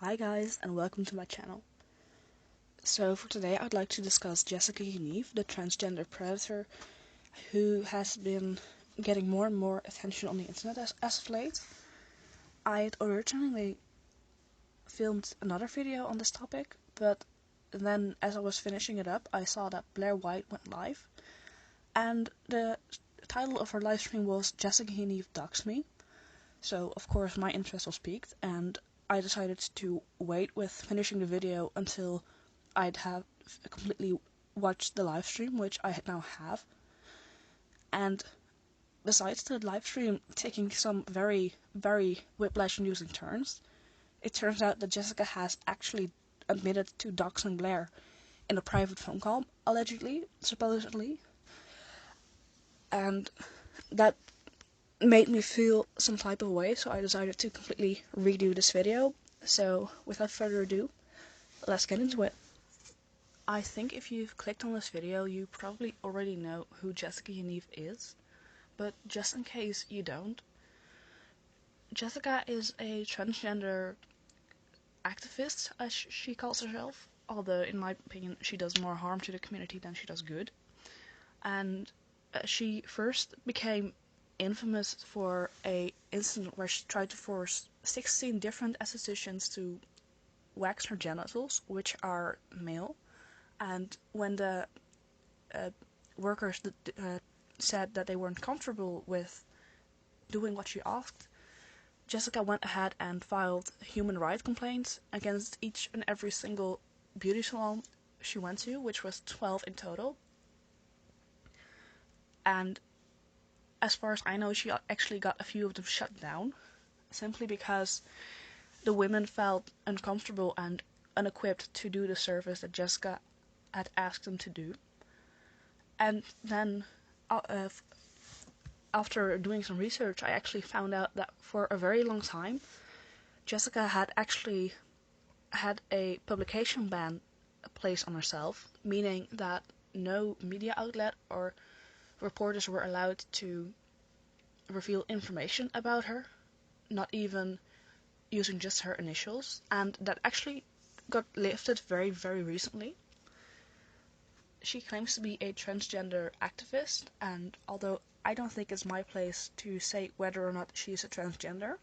Hi guys, and welcome to my channel. So for today I'd like to discuss Jessica Yaniv, the transgender predator who has been getting more and more attention on the internet as of late. I'd originally filmed another video on this topic, but then as I was finishing it up I saw that Blair White went live, and the title of her livestream was Jessica Yaniv Doxed Me. So of course my interest was piqued, and I decided to wait with finishing the video until I'd have completely watched the live stream, which I now have. And besides the live stream taking some very, very whiplash-inducing turns, it turns out that Jessica has actually admitted to doxing Blair in a private phone call, allegedly, supposedly. And that made me feel some type of way, so I decided to completely redo this video. So without further ado, let's get into it. I think if you've clicked on this video, you probably already know who Jessica Yaniv is, but just in case you don't, Jessica is a transgender activist, as she calls herself, although in my opinion she does more harm to the community than she does good. And she first became infamous for a incident where she tried to force 16 different estheticians to wax her genitals, which are male. And when the workers said that they weren't comfortable with doing what she asked, Jessica went ahead and filed human rights complaints against each and every single beauty salon she went to, which was 12 in total. And as far as I know, she actually got a few of them shut down, simply because the women felt uncomfortable and unequipped to do the service that Jessica had asked them to do. And then, after doing some research, I actually found out that for a very long time, Jessica had actually had a publication ban placed on herself, meaning that no media outlet or reporters were allowed to reveal information about her, not even using just her initials, and that actually got lifted very, very recently. She claims to be a transgender activist, and although I don't think it's my place to say whether or not she is a transgender,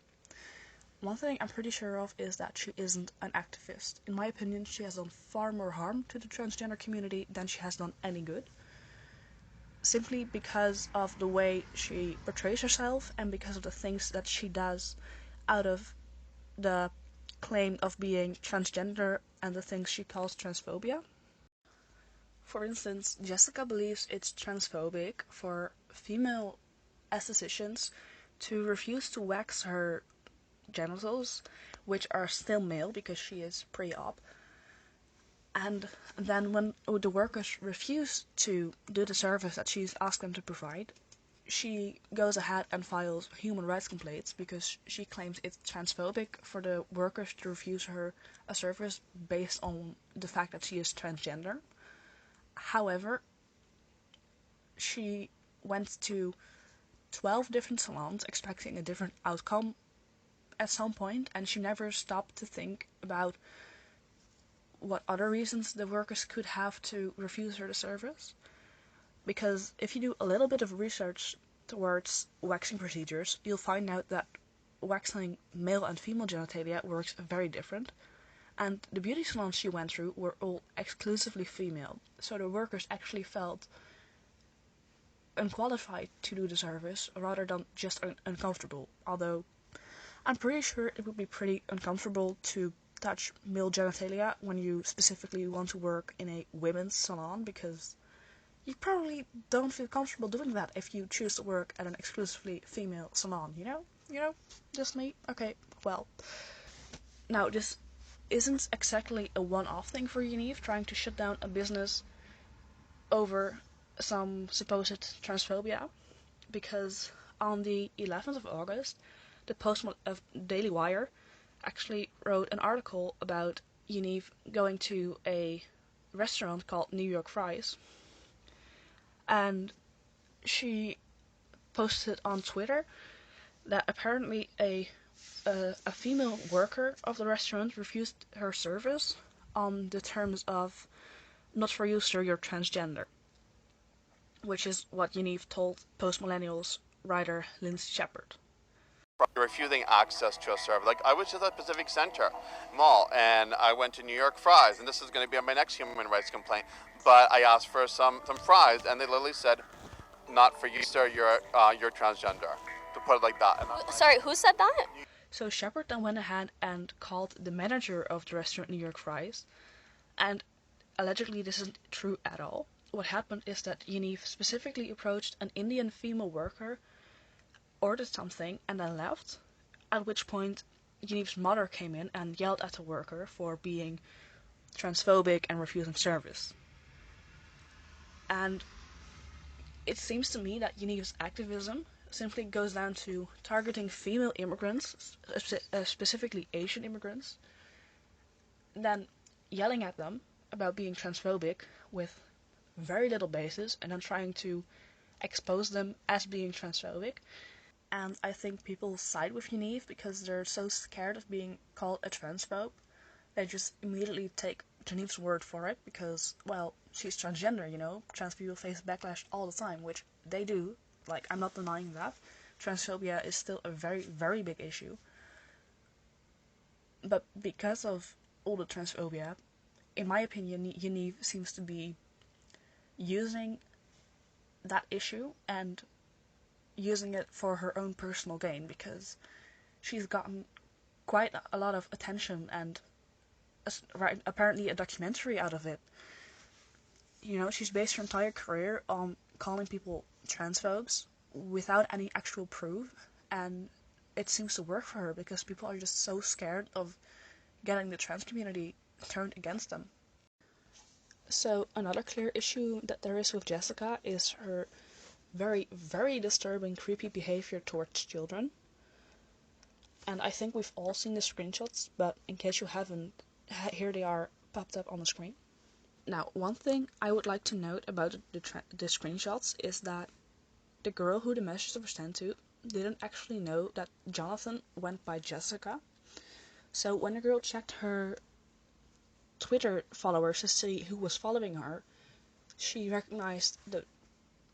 one thing I'm pretty sure of is that she isn't an activist. In my opinion, she has done far more harm to the transgender community than she has done any good, simply because of the way she portrays herself and because of the things that she does out of the claim of being transgender and the things she calls transphobia. For instance, Jessica believes it's transphobic for female estheticians to refuse to wax her genitals, which are still male because she is pre-op, and then when the workers refuse to do the service that she's asked them to provide, she goes ahead and files human rights complaints because she claims it's transphobic for the workers to refuse her a service based on the fact that she is transgender. However, she went to 12 different salons expecting a different outcome at some point, and she never stopped to think about what other reasons the workers could have to refuse her the service. Because if you do a little bit of research towards waxing procedures, you'll find out that waxing male and female genitalia works very different, and the beauty salons she went through were all exclusively female, so the workers actually felt unqualified to do the service rather than just uncomfortable, although I'm pretty sure it would be pretty uncomfortable to touch male genitalia when you specifically want to work in a women's salon, because you probably don't feel comfortable doing that if you choose to work at an exclusively female salon, you know? Just me? Okay, well. Now, this isn't exactly a one-off thing for Yaniv, trying to shut down a business over some supposed transphobia, because on the 11th of August, the Post of Daily Wire actually wrote an article about Yaniv going to a restaurant called New York Fries, and she posted on Twitter that apparently a a female worker of the restaurant refused her service on the terms of, "Not for you, sir, you're transgender," which is what Yaniv told post-millennials writer Lindsay Shepard. Refusing access to a server. Like, I was just at Pacific Center Mall, and I went to New York Fries, and this is going to be on my next human rights complaint, but I asked for some fries, and they literally said, "Not for you, sir, you're transgender," to put it like that. Sorry, who said that? So Shepard then went ahead and called the manager of the restaurant New York Fries, and allegedly this isn't true at all. What happened is that Yaniv specifically approached an Indian female worker, ordered something, and then left, at which point Yaniv's mother came in and yelled at the worker for being transphobic and refusing service. And it seems to me that Yaniv's activism simply goes down to targeting female immigrants, specifically Asian immigrants, then yelling at them about being transphobic with very little basis, and then trying to expose them as being transphobic. And I think people side with Yaniv because they're so scared of being called a transphobe. They just immediately take Yaniv's word for it because, well, she's transgender, you know? Trans people face backlash all the time, which they do. Like, I'm not denying that. Transphobia is still a very, very big issue. But because of all the transphobia, in my opinion, Yaniv seems to be using that issue and using it for her own personal gain, because she's gotten quite a lot of attention and apparently a documentary out of it. You know, she's based her entire career on calling people transphobes without any actual proof, and it seems to work for her because people are just so scared of getting the trans community turned against them. So another clear issue that there is with Jessica is her very, very disturbing, creepy behavior towards children. And I think we've all seen the screenshots, but in case you haven't, here they are popped up on the screen. Now, one thing I would like to note about the screenshots is that the girl who the messages were sent to didn't actually know that Johnathan went by Jessica. So when the girl checked her Twitter followers to see who was following her, she recognized the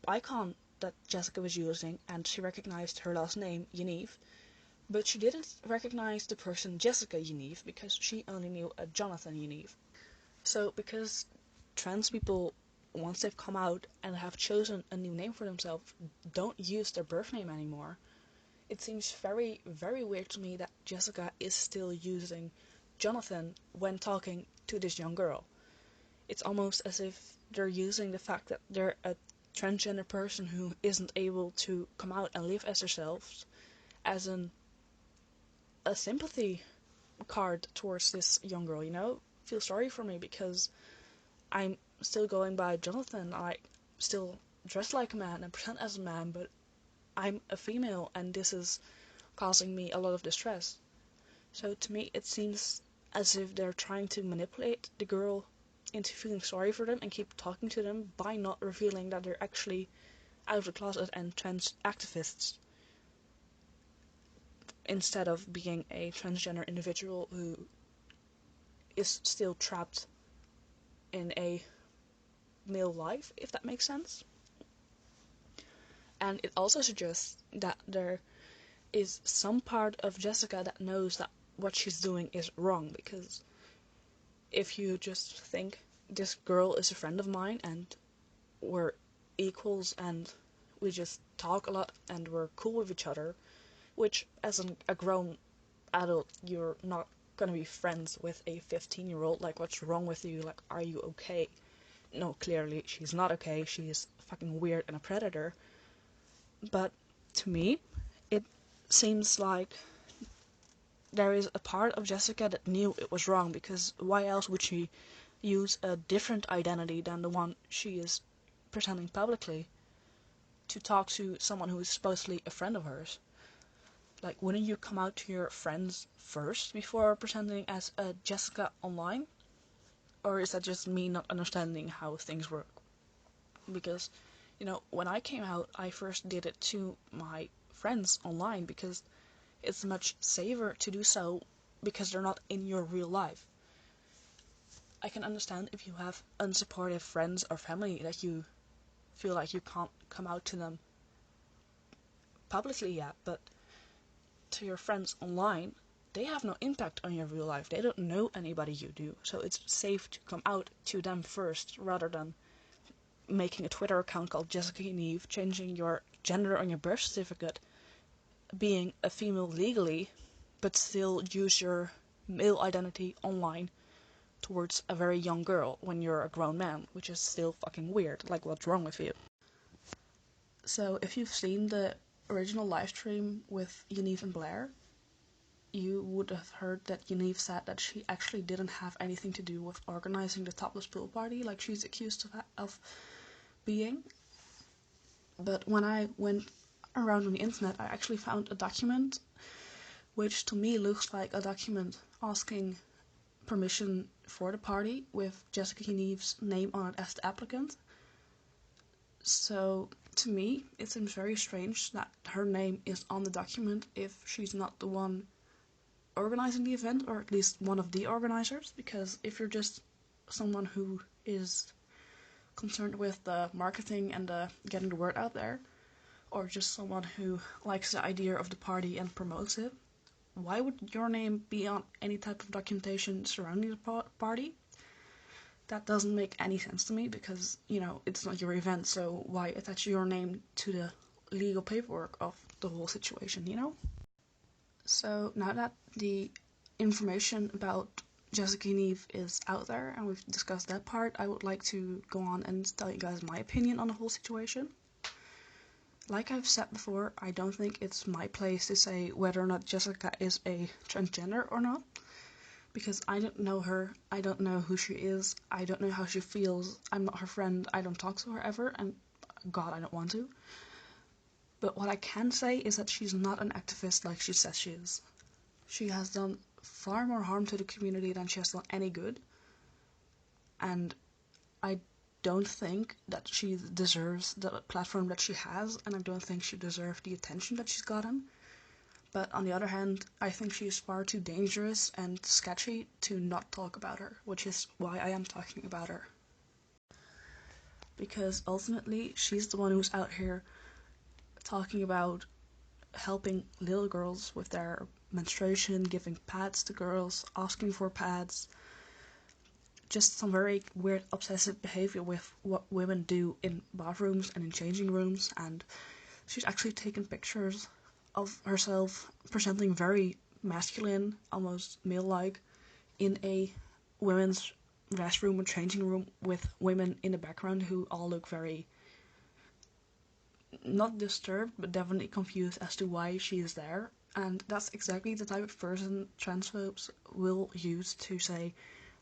icon that Jessica was using, and she recognized her last name, Yaniv, but she didn't recognize the person Jessica Yaniv because she only knew a Johnathan Yaniv. So because trans people, once they've come out and have chosen a new name for themselves, don't use their birth name anymore, it seems very, very weird to me that Jessica is still using Johnathan when talking to this young girl. It's almost as if they're using the fact that they're a transgender person who isn't able to come out and live as themselves as a sympathy card towards this young girl, you know? Feel sorry for me because I'm still going by Johnathan. I still dress like a man and present as a man, but I'm a female and this is causing me a lot of distress. So to me it seems as if they're trying to manipulate the girl into feeling sorry for them and keep talking to them by not revealing that they're actually out of the closet and trans activists, instead of being a transgender individual who is still trapped in a male life, if that makes sense. And it also suggests that there is some part of Jessica that knows that what she's doing is wrong, because if you just think this girl is a friend of mine and we're equals and we just talk a lot and we're cool with each other, which as a grown adult you're not gonna be friends with a 15-year-old, like what's wrong with you, like are you okay? No, clearly she's not okay, she's fucking weird and a predator. But to me it seems like there is a part of Jessica that knew it was wrong, because why else would she use a different identity than the one she is pretending publicly to talk to someone who is supposedly a friend of hers? Like, wouldn't you come out to your friends first before pretending as a Jessica online? Or is that just me not understanding how things work? Because, you know, when I came out, I first did it to my friends online because it's much safer to do so because they're not in your real life. I can understand if you have unsupportive friends or family that you feel like you can't come out to them publicly yet, but to your friends online, they have no impact on your real life. They don't know anybody you do, so it's safe to come out to them first rather than making a Twitter account called Jessica Yaniv, changing your gender on your birth certificate, being a female legally, but still use your male identity online towards a very young girl when you're a grown man, which is still fucking weird. Like, what's wrong with you? So, if you've seen the original live stream with Yaniv and Blair, you would have heard that Yaniv said that she actually didn't have anything to do with organizing the topless pool party like she's accused of being. But when I went around on the internet, I actually found a document which to me looks like a document asking permission for the party with Jessica Yaniv's name on it as the applicant. So to me, it seems very strange that her name is on the document if she's not the one organizing the event, or at least one of the organizers, because if you're just someone who is concerned with the marketing and getting the word out there, or just someone who likes the idea of the party and promotes it, why would your name be on any type of documentation surrounding the party? That doesn't make any sense to me because, it's not your event, so why attach your name to the legal paperwork of the whole situation, So now that the information about Jessica Yaniv is out there and we've discussed that part, I would like to go on and tell you guys my opinion on the whole situation. Like I've said before, I don't think it's my place to say whether or not Jessica is a transgender or not, because I don't know her, I don't know who she is, I don't know how she feels, I'm not her friend, I don't talk to her ever, and God, I don't want to. But what I can say is that she's not an activist like she says she is. She has done far more harm to the community than she has done any good, and I don't think that she deserves the platform that she has, and I don't think she deserves the attention that she's gotten. But on the other hand, I think she is far too dangerous and sketchy to not talk about her, which is why I am talking about her. Because ultimately, she's the one who's out here talking about helping little girls with their menstruation, giving pads to girls, asking for pads, just some very weird obsessive behavior with what women do in bathrooms and in changing rooms, and she's actually taken pictures of herself presenting very masculine, almost male-like, in a women's restroom or changing room with women in the background who all look very not disturbed, but definitely confused as to why she is there. And that's exactly the type of person transphobes will use to say,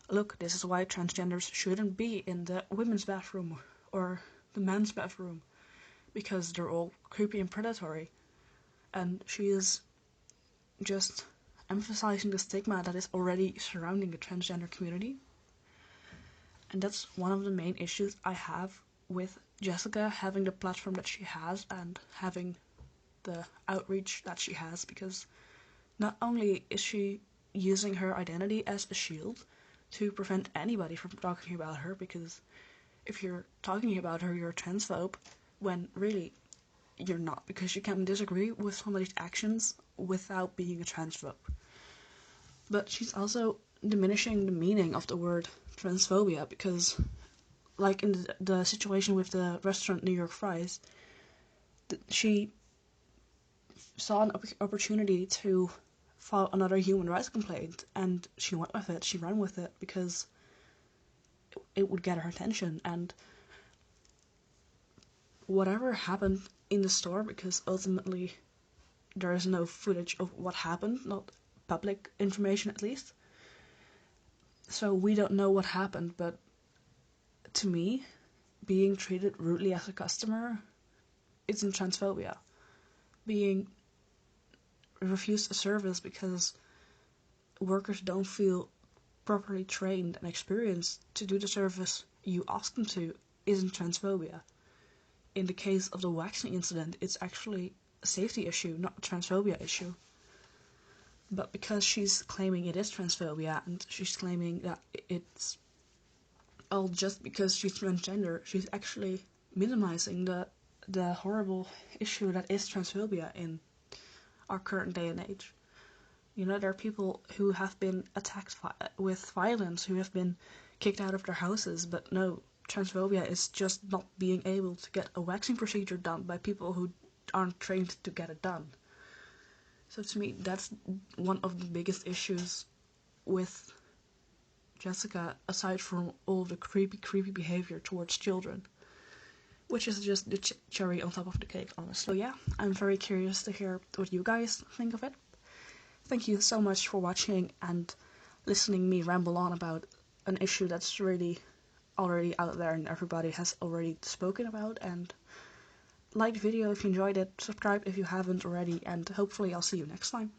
look, this is why transgenders shouldn't be in the women's bathroom or the men's bathroom, because they're all creepy and predatory. And she is just emphasizing the stigma that is already surrounding the transgender community. And that's one of the main issues I have with Jessica having the platform that she has and having the outreach that she has, because not only is she using her identity as a shield to prevent anybody from talking about her, because if you're talking about her, you're a transphobe, when really you're not, because you can disagree with somebody's actions without being a transphobe. But she's also diminishing the meaning of the word transphobia, because like in the situation with the restaurant New York Fries, she saw an opportunity to file another human rights complaint, and she went with it, she ran with it, because it would get her attention. And whatever happened in the store, because ultimately there is no footage of what happened, not public information at least, so we don't know what happened, but to me, being treated rudely as a customer isn't transphobia. Being refused a service because workers don't feel properly trained and experienced to do the service you ask them to isn't transphobia. In the case of the waxing incident, it's actually a safety issue, not a transphobia issue. But because she's claiming it is transphobia, and she's claiming that it's all just because she's transgender, she's actually minimizing the horrible issue that is transphobia in our current day and age. You know, there are people who have been attacked with violence, who have been kicked out of their houses, but no, transphobia is just not being able to get a waxing procedure done by people who aren't trained to get it done. So to me, that's one of the biggest issues with Jessica, aside from all the creepy behavior towards children, which is just the cherry on top of the cake, honestly. So yeah, I'm very curious to hear what you guys think of it. Thank you so much for watching and listening me ramble on about an issue that's really already out there and everybody has already spoken about. And like the video if you enjoyed it, subscribe if you haven't already, and hopefully I'll see you next time.